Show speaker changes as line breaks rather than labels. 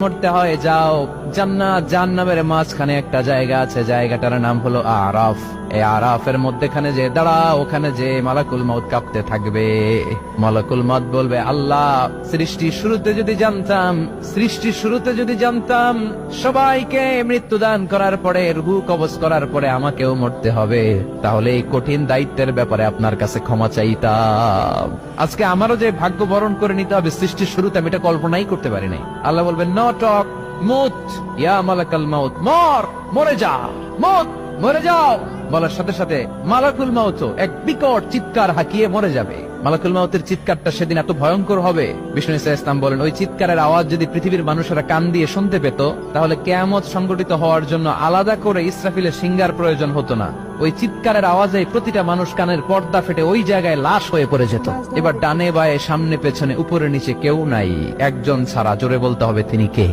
মরতে হয় যাও, জান্নাত জাহান্নামের মাঝখানে একটা জায়গা আছে, জায়গাটার নাম হলো আরাফ। এই আরাফের মধ্যখানে যে দাঁড়া, ওখানে যে মালাকুল মউত কাঁপতে থাকবে। মালাকুল মউত বলবে, আল্লাহ সৃষ্টির শুরুতে যদি জানতাম সবাইকে মৃত্যুদান করার পরে, রূহ কবজ করার পরে আমাকেও মরতে হবে, তাহলে এই কঠিন দায়িত্বের ব্যাপারে আপনার কাছে ক্ষমা চাইতাম। আজকে আমারও যে ভাগ্য বরণ করে নিতে হবে সৃষ্টির শুরুতে, আমি এটা কল্পনাই করতে পারি নাই। আল্লাহ বলবেন, নো টক, মুত ইয়া মালাকুল মউত, মরে যা, মরে যাও। বলার সাথে সাথে মালাকুল মউত এক বিকট চিৎকার হাঁকিয়ে মরে যাবে। মালাকুল মউতের চিৎকারটা সেদিন এত ভয়ঙ্কর হবে, বিষ্ণু ঈসা ইসলাম বলেন, ওই চিৎকারের আওয়াজ যদি পৃথিবীর মানুষেরা কান দিয়ে শুনতে পেত, তাহলে কিয়ামত সংগঠিত হওয়ার জন্য আলাদা করে ইসরাফিলের সিংহার প্রয়োজন হতো না। ওই চিৎকারের আওয়াজে প্রতিটা মানুষ কানের পর্দা ফেটে ওই জায়গায় লাশ হয়ে পড়ে যেত। এবার ডানে বায়ে সামনে পেছনে উপরে নিচে কেউ নাই, একজন ছাড়া। জোরে বলতে হবে, তিনি কে?